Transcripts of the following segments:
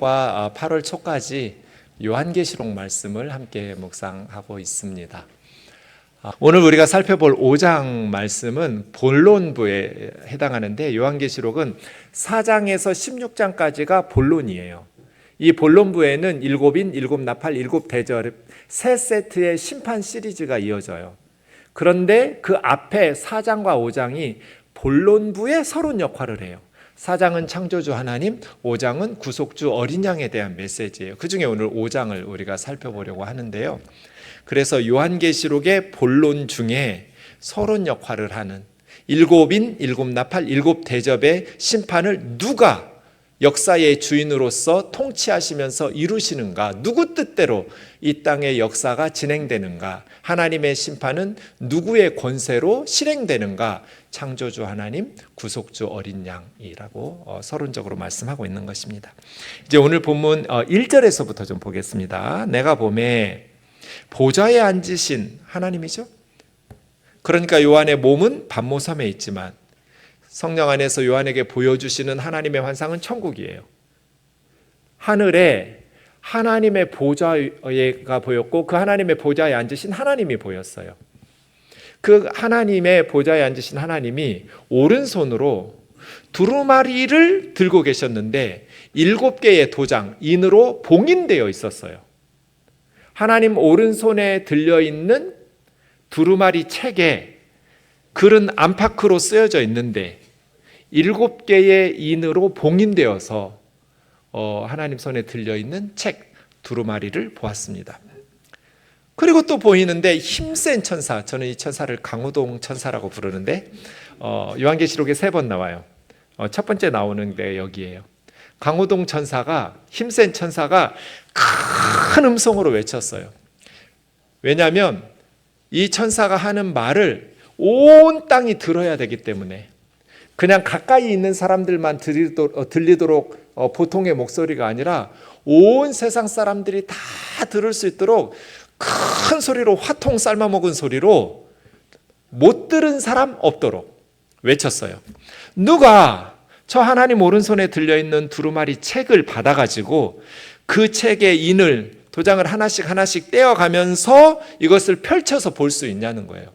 7월과 8월 초까지 요한계시록 말씀을 함께 묵상하고 있습니다. 오늘 우리가 살펴볼 5장 말씀은 본론부에 해당하는데, 요한계시록은 4장에서 16장까지가 본론이에요. 이 본론부에는 7인, 7나팔, 7대접 세 세트의 심판 시리즈가 이어져요. 그런데 그 앞에 4장과 5장이 본론부의 서론 역할을 해요. 4장은 창조주 하나님, 5장은 구속주 어린 양에 대한 메시지예요. 그 중에 오늘 5장을 우리가 살펴보려고 하는데요. 그래서 요한계시록의 본론 중에 서론 역할을 하는 7인, 7나팔, 7대접의 심판을 누가 역사의 주인으로서 통치하시면서 이루시는가, 누구 뜻대로 이 땅의 역사가 진행되는가, 하나님의 심판은 누구의 권세로 실행되는가, 창조주 하나님, 구속주 어린 양이라고 서론적으로 말씀하고 있는 것입니다. 이제 오늘 본문 1절에서부터 좀 보겠습니다. 내가 보매 보좌에 앉으신 하나님이죠. 그러니까 요한의 몸은 반모섬에 있지만 성령 안에서 요한에게 보여주시는 하나님의 환상은 천국이에요. 하늘에 하나님의 보좌가 보였고 그 하나님의 보좌에 앉으신 하나님이 보였어요. 그 하나님의 보좌에 앉으신 하나님이 오른손으로 두루마리를 들고 계셨는데 7개의 도장, 인으로 봉인되어 있었어요. 하나님 오른손에 들려있는 두루마리 책에 글은 안팎으로 쓰여져 있는데 7개의 인으로 봉인되어서 하나님 손에 들려있는 책 두루마리를 보았습니다. 그리고 또 보이는데 힘센 천사, 저는 이 천사를 강호동 천사라고 부르는데 요한계시록에 3번 나와요. 첫 번째 나오는 게 여기에요. 강호동 천사가, 힘센 천사가 큰 음성으로 외쳤어요. 왜냐하면 이 천사가 하는 말을 온 땅이 들어야 되기 때문에, 그냥 가까이 있는 사람들만 들리도록 보통의 목소리가 아니라 온 세상 사람들이 다 들을 수 있도록 큰 소리로, 화통 삶아먹은 소리로 못 들은 사람 없도록 외쳤어요. 누가 저 하나님 오른손에 들려있는 두루마리 책을 받아가지고 그 책의 인을, 도장을 하나씩 떼어가면서 이것을 펼쳐서 볼 수 있냐는 거예요.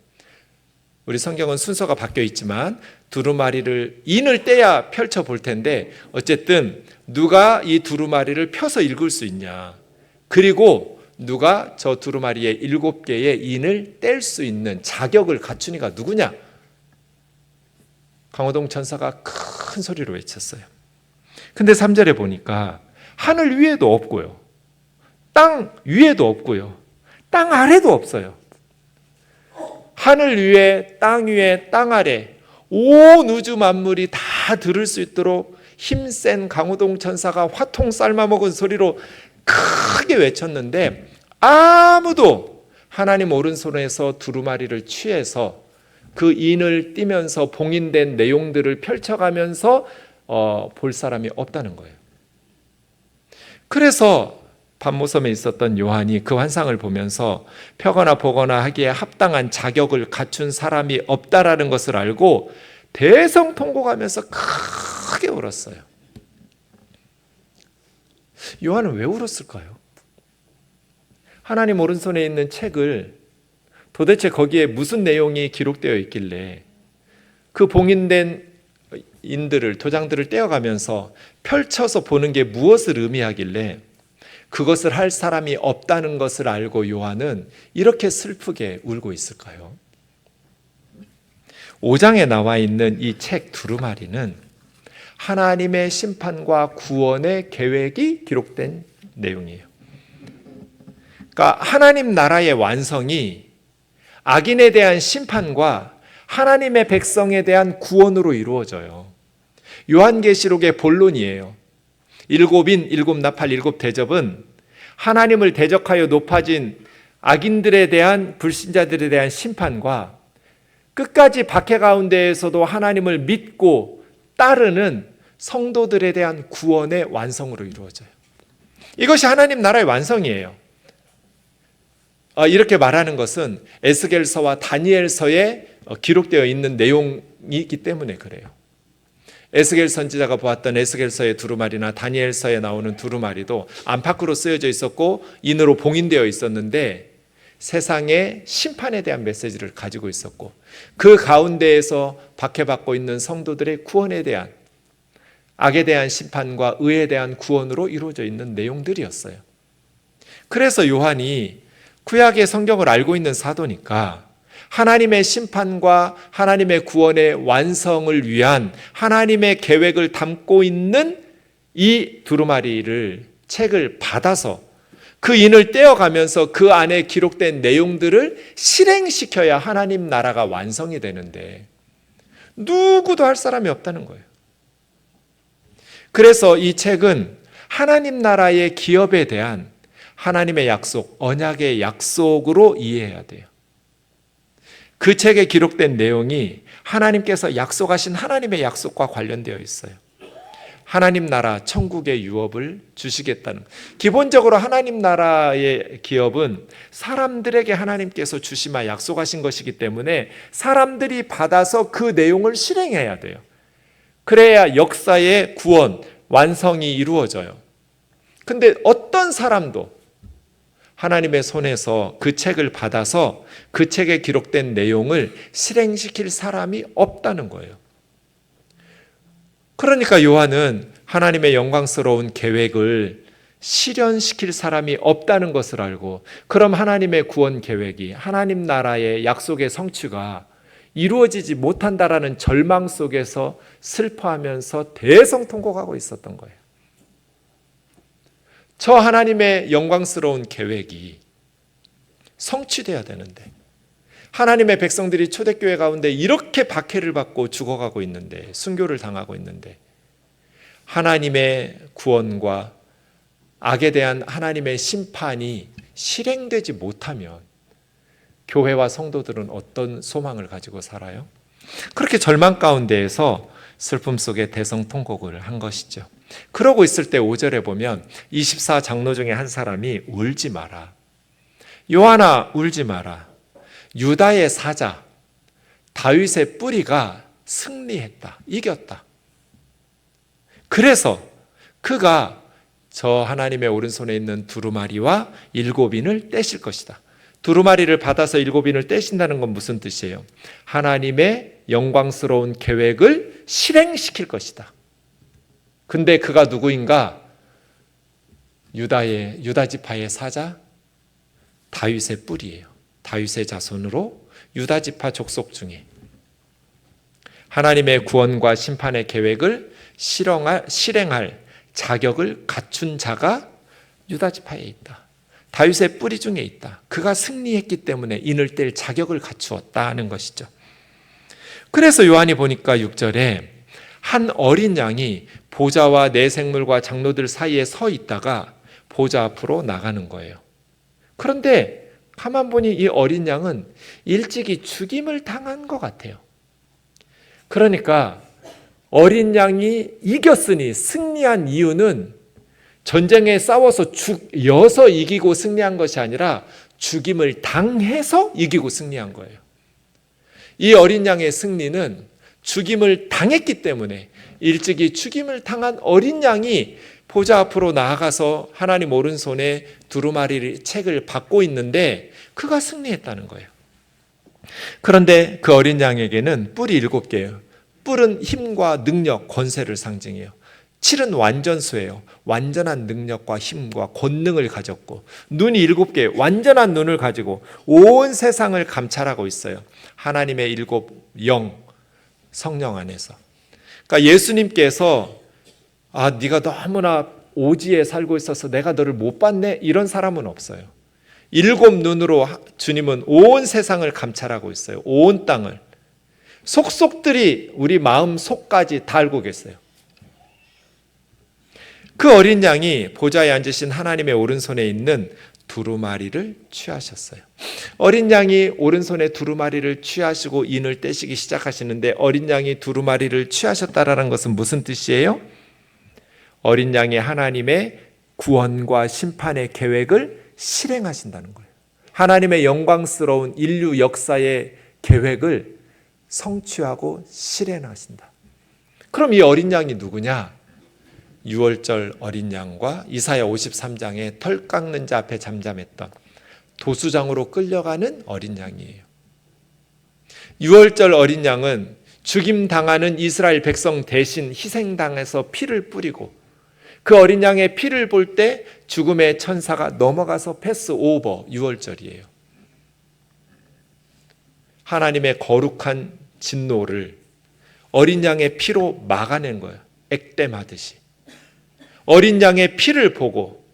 우리 성경은 순서가 바뀌어 있지만 두루마리를, 인을 떼야 펼쳐 볼 텐데 어쨌든 누가 이 두루마리를 펴서 읽을 수 있냐, 그리고 누가 저 두루마리의 7개의 인을 뗄 수 있는 자격을 갖춘 이가 누구냐. 강호동 천사가 큰 소리로 외쳤어요. 근데 3절에 보니까 하늘 위에도 없고요, 땅 위에도 없고요, 땅 아래도 없어요. 하늘 위에, 땅 아래 온 우주 만물이 다 들을 수 있도록 힘센 강호동 천사가 화통 삶아먹은 소리로 크게 외쳤는데 아무도 하나님 오른손에서 두루마리를 취해서 그 인을 띠면서 봉인된 내용들을 펼쳐가면서 볼 사람이 없다는 거예요. 그래서 반모섬에 있었던 요한이 그 환상을 보면서 펴거나 보거나 하기에 합당한 자격을 갖춘 사람이 없다라는 것을 알고 대성통곡하면서 크게 울었어요. 요한은 왜 울었을까요? 하나님 오른손에 있는 책을 도대체 거기에 무슨 내용이 기록되어 있길래 그 봉인된 인들을, 도장들을 떼어가면서 펼쳐서 보는 게 무엇을 의미하길래 그것을 할 사람이 없다는 것을 알고 요한은 이렇게 슬프게 울고 있을까요? 5장에 나와 있는 이 책 두루마리는 하나님의 심판과 구원의 계획이 기록된 내용이에요. 그러니까 하나님 나라의 완성이 악인에 대한 심판과 하나님의 백성에 대한 구원으로 이루어져요. 요한계시록의 본론이에요. 7인, 7나팔, 7대접은 하나님을 대적하여 높아진 악인들에 대한, 불신자들에 대한 심판과 끝까지 박해 가운데에서도 하나님을 믿고 따르는 성도들에 대한 구원의 완성으로 이루어져요. 이것이 하나님 나라의 완성이에요. 이렇게 말하는 것은 에스겔서와 다니엘서에 기록되어 있는 내용이기 때문에 그래요. 에스겔 선지자가 보았던 에스겔서의 두루마리나 다니엘서에 나오는 두루마리도 안팎으로 쓰여져 있었고 인으로 봉인되어 있었는데 세상의 심판에 대한 메시지를 가지고 있었고 그 가운데에서 박해받고 있는 성도들의 구원에 대한, 악에 대한 심판과 의에 대한 구원으로 이루어져 있는 내용들이었어요. 그래서 요한이 구약의 성경을 알고 있는 사도니까 하나님의 심판과 하나님의 구원의 완성을 위한 하나님의 계획을 담고 있는 이 두루마리를, 책을 받아서 그 인을 떼어가면서 그 안에 기록된 내용들을 실행시켜야 하나님 나라가 완성이 되는데 누구도 할 사람이 없다는 거예요. 그래서 이 책은 하나님 나라의 기업에 대한 하나님의 약속, 언약의 약속으로 이해해야 돼요. 그 책에 기록된 내용이 하나님께서 약속하신 하나님의 약속과 관련되어 있어요. 하나님 나라, 천국의 유업을 주시겠다는. 기본적으로 하나님 나라의 기업은 사람들에게 하나님께서 주시마 약속하신 것이기 때문에 사람들이 받아서 그 내용을 실행해야 돼요. 그래야 역사의 구원, 완성이 이루어져요. 근데 어떤 사람도 하나님의 손에서 그 책을 받아서 그 책에 기록된 내용을 실행시킬 사람이 없다는 거예요. 그러니까 요한은 하나님의 영광스러운 계획을 실현시킬 사람이 없다는 것을 알고, 그럼 하나님의 구원 계획이, 하나님 나라의 약속의 성취가 이루어지지 못한다라는 절망 속에서 슬퍼하면서 대성통곡하고 있었던 거예요. 저 하나님의 영광스러운 계획이 성취돼야 되는데, 하나님의 백성들이 초대교회 가운데 이렇게 박해를 받고 죽어가고 있는데, 순교를 당하고 있는데, 하나님의 구원과 악에 대한 하나님의 심판이 실행되지 못하면 교회와 성도들은 어떤 소망을 가지고 살아요? 그렇게 절망 가운데에서 슬픔 속에 대성통곡을 한 것이죠. 그러고 있을 때 5절에 보면 24장로 중에 한 사람이 울지 마라. 요한아 울지 마라. 유다의 사자 다윗의 뿌리가 승리했다. 이겼다. 그래서 그가 저 하나님의 오른손에 있는 두루마리와 7인을 떼실 것이다. 두루마리를 받아서 7인을 떼신다는 건 무슨 뜻이에요? 하나님의 영광스러운 계획을 실행시킬 것이다. 근데 그가 누구인가? 유다 지파의 사자 다윗의 뿌리예요. 다윗의 자손으로 유다 지파 족속 중에 하나님의 구원과 심판의 계획을 실행할 자격을 갖춘 자가 유다 지파에 있다. 다윗의 뿌리 중에 있다. 그가 승리했기 때문에 인을 뗄 자격을 갖추었다는 것이죠. 그래서 요한이 보니까 6절에 한 어린 양이 보좌와 내 생물과 장로들 사이에 서 있다가 보좌 앞으로 나가는 거예요. 그런데 가만 보니 이 어린 양은 일찍이 죽임을 당한 것 같아요. 그러니까 어린 양이 이겼으니, 승리한 이유는 전쟁에 싸워서 죽여서 이기고 승리한 것이 아니라 죽임을 당해서 이기고 승리한 거예요. 이 어린 양의 승리는 죽임을 당했기 때문에, 일찍이 죽임을 당한 어린 양이 보좌 앞으로 나아가서 하나님 오른손에 두루마리 책을 받고 있는데 그가 승리했다는 거예요. 그런데 그 어린 양에게는 뿔이 7개예요. 뿔은 힘과 능력, 권세를 상징해요. 7은 완전수예요. 완전한 능력과 힘과 권능을 가졌고, 눈이 7개, 완전한 눈을 가지고 온 세상을 감찰하고 있어요. 하나님의 7 영, 성령 안에서. 그러니까 예수님께서 네가 너무나 오지에 살고 있어서 내가 너를 못 봤네, 이런 사람은 없어요. 7 눈으로 주님은 온 세상을 감찰하고 있어요. 온 땅을. 속속들이 우리 마음 속까지 다 알고 계세요. 그 어린 양이 보좌에 앉으신 하나님의 오른손에 있는 두루마리를 취하셨어요. 어린 양이 오른손에 두루마리를 취하시고 인을 떼시기 시작하시는데, 어린 양이 두루마리를 취하셨다라는 것은 무슨 뜻이에요? 어린 양이 하나님의 구원과 심판의 계획을 실행하신다는 거예요. 하나님의 영광스러운 인류 역사의 계획을 성취하고 실행하신다. 그럼 이 어린 양이 누구냐? 유월절 어린 양과 이사야 53장에 털 깎는 자 앞에 잠잠했던 도수장으로 끌려가는 어린 양이에요. 유월절 어린 양은 죽임 당하는 이스라엘 백성 대신 희생당해서 피를 뿌리고, 그 어린 양의 피를 볼 때 죽음의 천사가 넘어가서 패스 오버, 유월절이에요. 하나님의 거룩한 진노를 어린 양의 피로 막아낸 거예요. 액땜하듯이. 어린 양의 피를 보고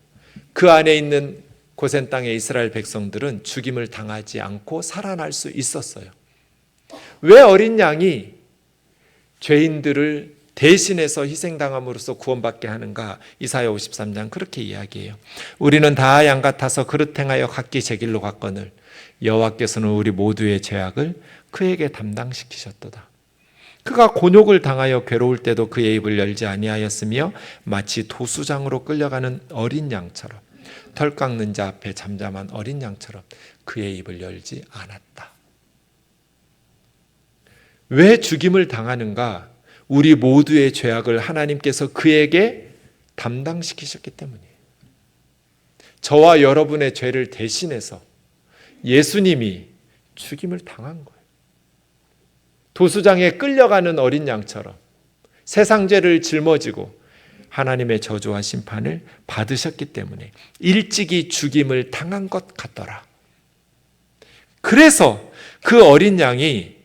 그 안에 있는 고센 땅의 이스라엘 백성들은 죽임을 당하지 않고 살아날 수 있었어요. 왜 어린 양이 죄인들을 대신해서 희생당함으로써 구원받게 하는가? 이사야 53장 그렇게 이야기해요. 우리는 다 양 같아서 그릇 행하여 각기 제 길로 갔거늘 여호와께서는 우리 모두의 죄악을 그에게 담당시키셨도다. 그가 곤욕을 당하여 괴로울 때도 그의 입을 열지 아니하였으며 마치 도수장으로 끌려가는 어린 양처럼, 털 깎는 자 앞에 잠잠한 어린 양처럼 그의 입을 열지 않았다. 왜 죽임을 당하는가? 우리 모두의 죄악을 하나님께서 그에게 담당시키셨기 때문이에요. 저와 여러분의 죄를 대신해서 예수님이 죽임을 당한 거예요. 도수장에 끌려가는 어린 양처럼 세상 죄를 짊어지고 하나님의 저주와 심판을 받으셨기 때문에 일찍이 죽임을 당한 것 같더라. 그래서 그 어린 양이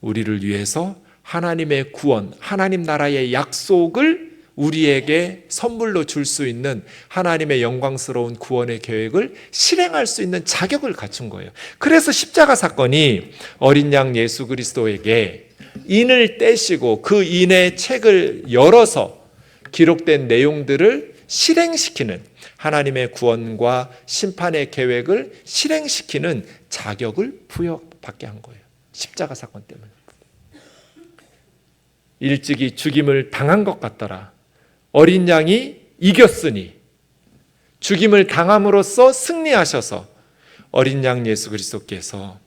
우리를 위해서 하나님의 구원, 하나님 나라의 약속을 우리에게 선물로 줄 수 있는 하나님의 영광스러운 구원의 계획을 실행할 수 있는 자격을 갖춘 거예요. 그래서 십자가 사건이 어린 양 예수 그리스도에게 인을 떼시고 그 인의 책을 열어서 기록된 내용들을 실행시키는, 하나님의 구원과 심판의 계획을 실행시키는 자격을 부여받게 한 거예요. 십자가 사건 때문에. 일찍이 죽임을 당한 것 같더라. 어린 양이 이겼으니, 죽임을 당함으로써 승리하셔서 어린 양 예수 그리스도께서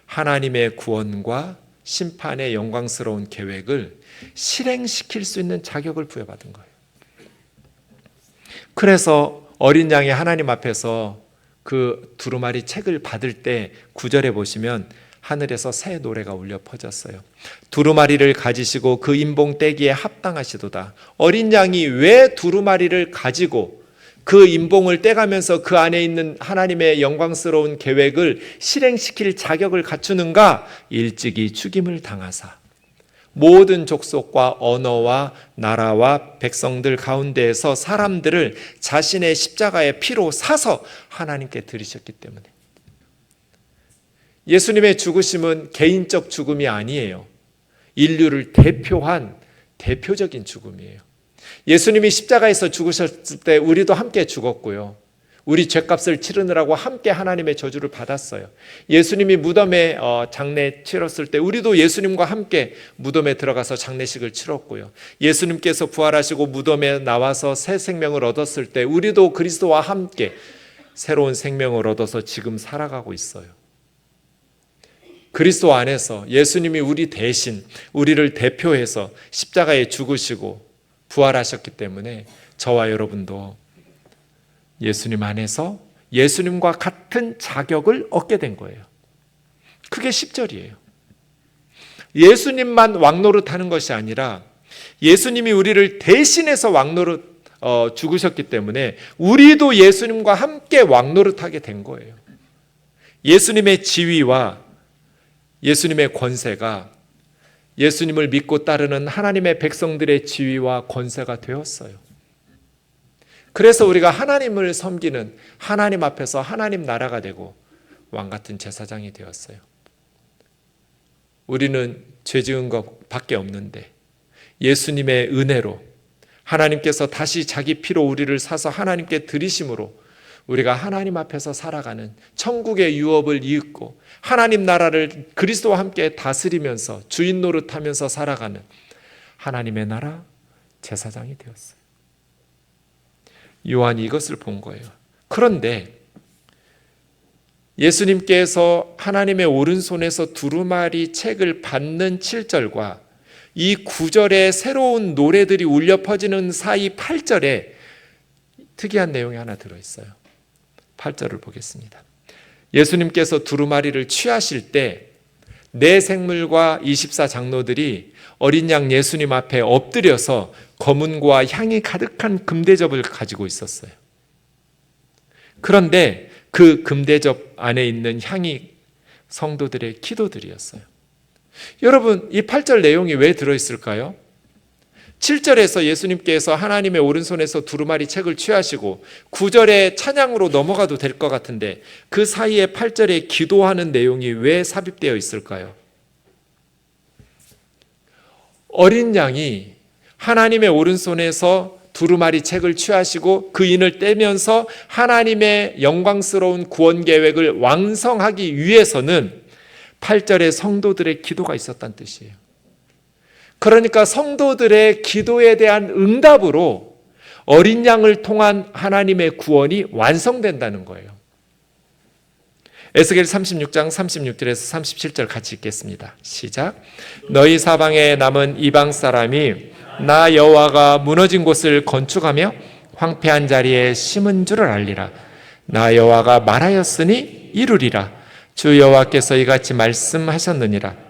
하나님의 구원과 심판의 영광스러운 계획을 실행시킬 수 있는 자격을 부여받은 거예요. 그래서 어린 양이 하나님 앞에서 그 두루마리 책을 받을 때 9절에 보시면 하늘에서 새 노래가 울려 퍼졌어요. 두루마리를 가지시고 그 인봉 떼기에 합당하시도다. 어린 양이 왜 두루마리를 가지고 그 인봉을 떼가면서 그 안에 있는 하나님의 영광스러운 계획을 실행시킬 자격을 갖추는가? 일찍이 죽임을 당하사 모든 족속과 언어와 나라와 백성들 가운데에서 사람들을 자신의 십자가의 피로 사서 하나님께 드리셨기 때문에. 예수님의 죽으심은 개인적 죽음이 아니에요. 인류를 대표한 대표적인 죽음이에요. 예수님이 십자가에서 죽으셨을 때 우리도 함께 죽었고요. 우리 죄값을 치르느라고 함께 하나님의 저주를 받았어요. 예수님이 무덤에 장례 치렀을 때 우리도 예수님과 함께 무덤에 들어가서 장례식을 치렀고요. 예수님께서 부활하시고 무덤에 나와서 새 생명을 얻었을 때 우리도 그리스도와 함께 새로운 생명을 얻어서 지금 살아가고 있어요. 그리스도 안에서 예수님이 우리 대신 우리를 대표해서 십자가에 죽으시고 부활하셨기 때문에 저와 여러분도 예수님 안에서 예수님과 같은 자격을 얻게 된 거예요. 그게 10절이에요. 예수님만 왕노릇하는 것이 아니라 예수님이 우리를 대신해서 왕노릇 죽으셨기 때문에 우리도 예수님과 함께 왕노릇하게 된 거예요. 예수님의 지위와 예수님의 권세가 예수님을 믿고 따르는 하나님의 백성들의 지위와 권세가 되었어요. 그래서 우리가 하나님을 섬기는 하나님 앞에서 하나님 나라가 되고 왕같은 제사장이 되었어요. 우리는 죄 지은 것밖에 없는데 예수님의 은혜로 하나님께서 다시 자기 피로 우리를 사서 하나님께 드리심으로 우리가 하나님 앞에서 살아가는 천국의 유업을 이윽고 하나님 나라를 그리스도와 함께 다스리면서 주인 노릇하면서 살아가는 하나님의 나라 제사장이 되었어요. 요한이 이것을 본 거예요. 그런데 예수님께서 하나님의 오른손에서 두루마리 책을 받는 7절과 이 9절에 새로운 노래들이 울려 퍼지는 사이 8절에 특이한 내용이 하나 들어있어요. 8절을 보겠습니다. 예수님께서 두루마리를 취하실 때 네 생물과 24장로들이 어린 양 예수님 앞에 엎드려서 검은고와 향이 가득한 금대접을 가지고 있었어요. 그런데 그 금대접 안에 있는 향이 성도들의 기도들이었어요. 여러분, 이 8절 내용이 왜 들어있을까요? 7절에서 예수님께서 하나님의 오른손에서 두루마리 책을 취하시고 9절에 찬양으로 넘어가도 될 것 같은데 그 사이에 8절에 기도하는 내용이 왜 삽입되어 있을까요? 어린 양이 하나님의 오른손에서 두루마리 책을 취하시고 그 인을 떼면서 하나님의 영광스러운 구원 계획을 완성하기 위해서는 8절에 성도들의 기도가 있었다는 뜻이에요. 그러니까 성도들의 기도에 대한 응답으로 어린 양을 통한 하나님의 구원이 완성된다는 거예요. 에스겔 36장 36절에서 37절 같이 읽겠습니다. 시작. 너희 사방에 남은 이방 사람이 나 여호와가 무너진 곳을 건축하며 황폐한 자리에 심은 줄을 알리라. 나 여호와가 말하였으니 이루리라. 주 여호와께서 이같이 말씀하셨느니라.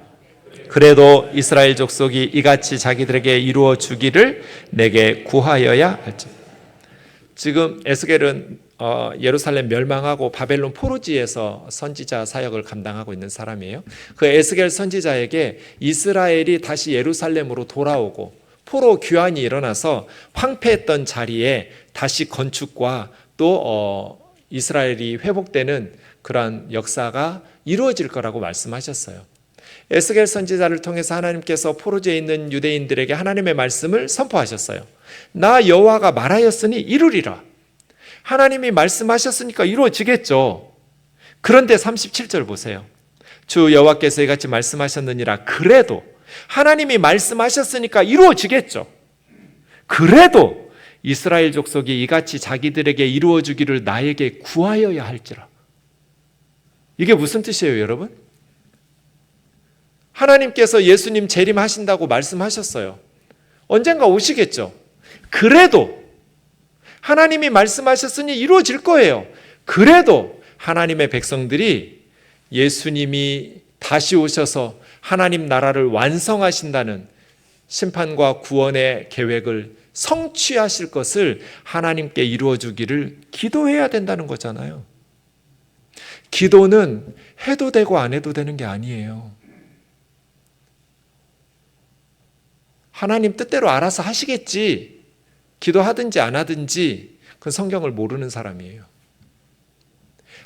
그래도 이스라엘 족속이 이같이 자기들에게 이루어 주기를 내게 구하여야 할지. 지금 에스겔은 예루살렘 멸망하고 바벨론 포로지에서 선지자 사역을 감당하고 있는 사람이에요. 그 에스겔 선지자에게 이스라엘이 다시 예루살렘으로 돌아오고 포로 귀환이 일어나서 황폐했던 자리에 다시 건축과 또 이스라엘이 회복되는 그러한 역사가 이루어질 거라고 말씀하셨어요. 에스겔 선지자를 통해서 하나님께서 포로지에 있는 유대인들에게 하나님의 말씀을 선포하셨어요. 나 여호와가 말하였으니 이루리라. 하나님이 말씀하셨으니까 이루어지겠죠. 그런데 37절 보세요. 주 여호와께서 이같이 말씀하셨느니라. 그래도 하나님이 말씀하셨으니까 이루어지겠죠. 그래도 이스라엘 족속이 이같이 자기들에게 이루어주기를 나에게 구하여야 할지라. 이게 무슨 뜻이에요, 여러분? 하나님께서 예수님 재림하신다고 말씀하셨어요. 언젠가 오시겠죠. 그래도 하나님이 말씀하셨으니 이루어질 거예요. 그래도 하나님의 백성들이 예수님이 다시 오셔서 하나님 나라를 완성하신다는 심판과 구원의 계획을 성취하실 것을 하나님께 이루어주기를 기도해야 된다는 거잖아요. 기도는 해도 되고 안 해도 되는 게 아니에요. 하나님 뜻대로 알아서 하시겠지. 기도하든지 안 하든지 그건 성경을 모르는 사람이에요.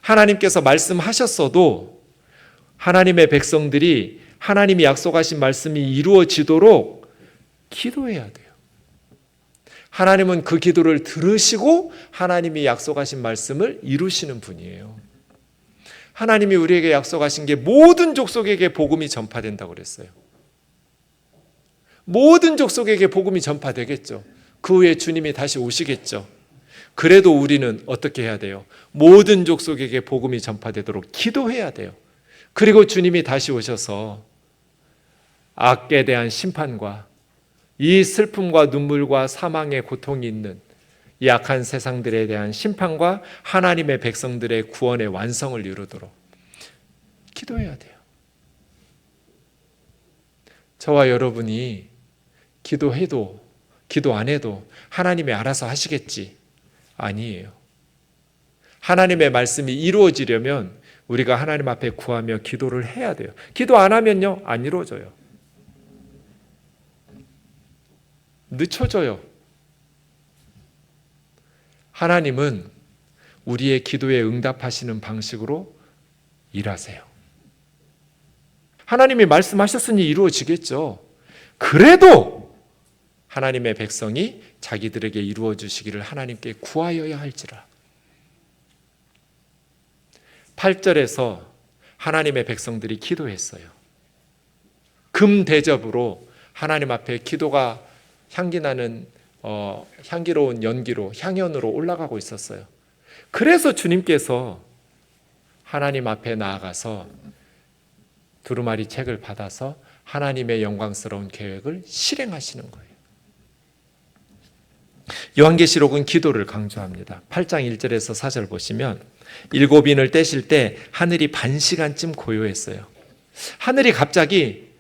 하나님께서 말씀하셨어도 하나님의 백성들이 하나님이 약속하신 말씀이 이루어지도록 기도해야 돼요. 하나님은 그 기도를 들으시고 하나님이 약속하신 말씀을 이루시는 분이에요. 하나님이 우리에게 약속하신 게 모든 족속에게 복음이 전파된다고 그랬어요. 모든 족속에게 복음이 전파되겠죠. 그 후에 주님이 다시 오시겠죠. 그래도 우리는 어떻게 해야 돼요? 모든 족속에게 복음이 전파되도록 기도해야 돼요. 그리고 주님이 다시 오셔서 악에 대한 심판과 이 슬픔과 눈물과 사망의 고통이 있는 이 악한 세상들에 대한 심판과 하나님의 백성들의 구원의 완성을 이루도록 기도해야 돼요. 저와 여러분이 기도해도 기도 안 해도 하나님이 알아서 하시겠지. 아니에요. 하나님의 말씀이 이루어지려면 우리가 하나님 앞에 구하며 기도를 해야 돼요. 기도 안 하면요, 안 이루어져요. 늦춰져요. 하나님은 우리의 기도에 응답하시는 방식으로 일하세요. 하나님이 말씀하셨으니 이루어지겠죠. 그래도 하나님의 백성이 자기들에게 이루어 주시기를 하나님께 구하여야 할지라. 8절에서 하나님의 백성들이 기도했어요. 금 대접으로 하나님 앞에 기도가 향기나는 향기로운 연기로 향연으로 올라가고 있었어요. 그래서 주님께서 하나님 앞에 나아가서 두루마리 책을 받아서 하나님의 영광스러운 계획을 실행하시는 거예요. 요한계시록은 기도를 강조합니다. 8장 1절에서 4절 보시면 7인을 떼실 때 하늘이 반 시간쯤 고요했어요. 하늘이 갑자기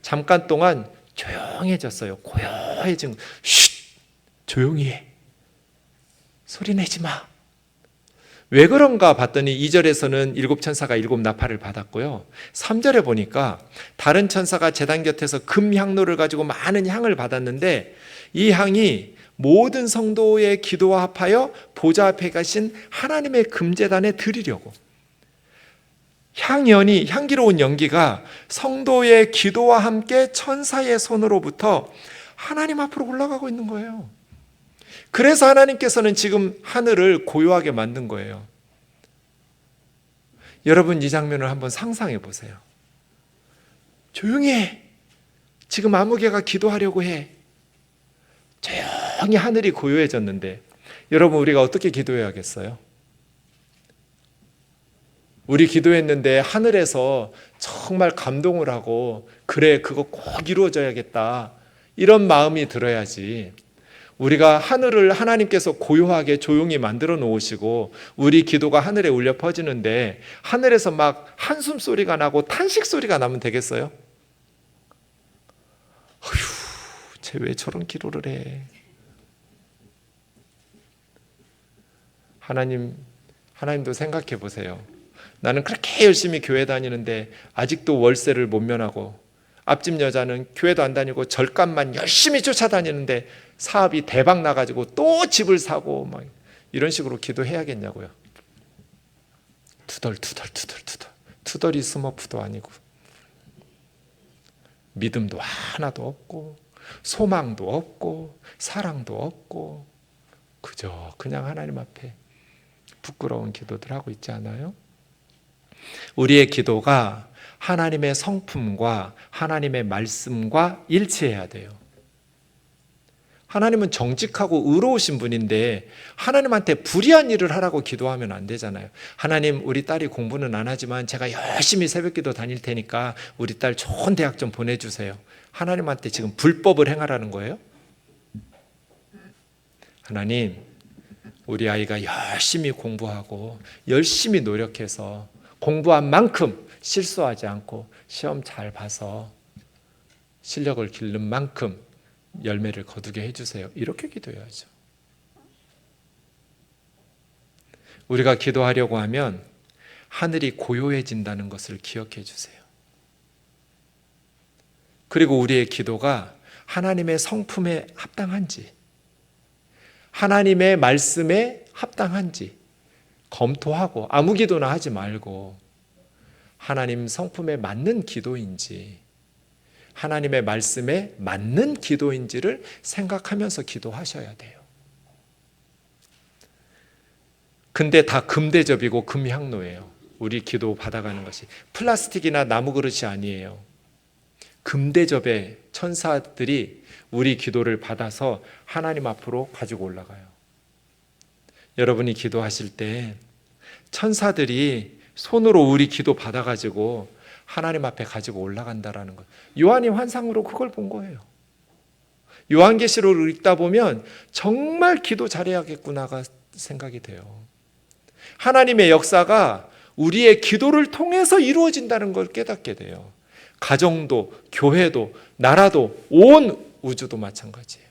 잠깐 동안 조용해졌어요. 고요해진, 쉿! 조용히 해. 소리 내지 마. 왜 그런가 봤더니 2절에서는 7천사가 7나팔을 받았고요. 3절에 보니까 다른 천사가 제단 곁에서 금향로를 가지고 많은 향을 받았는데 이 향이 모든 성도의 기도와 합하여 보좌 앞에 가신 하나님의 금제단에 드리려고, 향연이, 향기로운 연기가 성도의 기도와 함께 천사의 손으로부터 하나님 앞으로 올라가고 있는 거예요. 그래서 하나님께서는 지금 하늘을 고요하게 만든 거예요. 여러분, 이 장면을 한번 상상해 보세요. 조용히 해. 지금 아무개가 기도하려고 해. 조용히 하늘이 고요해졌는데 여러분, 우리가 어떻게 기도해야겠어요? 우리 기도했는데 하늘에서 정말 감동을 하고, 그래, 그거 꼭 이루어져야겠다, 이런 마음이 들어야지. 우리가 하늘을 하나님께서 고요하게 조용히 만들어 놓으시고 우리 기도가 하늘에 울려 퍼지는데 하늘에서 막 한숨 소리가 나고 탄식 소리가 나면 되겠어요? 어휴, 쟤 왜 저런 기도를 해? 하나님도 생각해 보세요. 나는 그렇게 열심히 교회 다니는데 아직도 월세를 못 면하고, 앞집 여자는 교회도 안 다니고 절감만 열심히 쫓아다니는데 사업이 대박 나가지고 또 집을 사고 막 이런 식으로 기도해야겠냐고요. 투덜이 스머프도 아니고, 믿음도 하나도 없고, 소망도 없고, 사랑도 없고, 그냥 하나님 앞에 부끄러운 기도들 하고 있지 않아요? 우리의 기도가 하나님의 성품과 하나님의 말씀과 일치해야 돼요. 하나님은 정직하고 의로우신 분인데 하나님한테 불의한 일을 하라고 기도하면 안 되잖아요. 하나님, 우리 딸이 공부는 안 하지만 제가 열심히 새벽기도 다닐 테니까 우리 딸 좋은 대학 좀 보내주세요. 하나님한테 지금 불법을 행하라는 거예요? 하나님, 우리 아이가 열심히 공부하고 열심히 노력해서 공부한 만큼 실수하지 않고 시험 잘 봐서 실력을 기르는 만큼 열매를 거두게 해주세요. 이렇게 기도해야죠. 우리가 기도하려고 하면 하늘이 고요해진다는 것을 기억해 주세요. 그리고 우리의 기도가 하나님의 성품에 합당한지, 하나님의 말씀에 합당한지 검토하고, 아무 기도나 하지 말고 하나님 성품에 맞는 기도인지, 하나님의 말씀에 맞는 기도인지를 생각하면서 기도하셔야 돼요. 근데 다 금대접이고 금향로예요. 우리 기도 받아가는 것이 플라스틱이나 나무 그릇이 아니에요. 금대접의 천사들이 우리 기도를 받아서 하나님 앞으로 가지고 올라가요. 여러분이 기도하실 때 천사들이 손으로 우리 기도 받아가지고 하나님 앞에 가지고 올라간다라는 것. 요한이 환상으로 그걸 본 거예요. 요한계시록을 읽다 보면 정말 기도 잘해야겠구나가 생각이 돼요. 하나님의 역사가 우리의 기도를 통해서 이루어진다는 걸 깨닫게 돼요. 가정도, 교회도, 나라도, 온 우주도 마찬가지예요.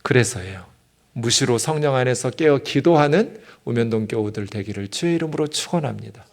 그래서예요. 무시로 성령 안에서 깨어 기도하는 우면동 교우들 되기를 주의 이름으로 축원합니다.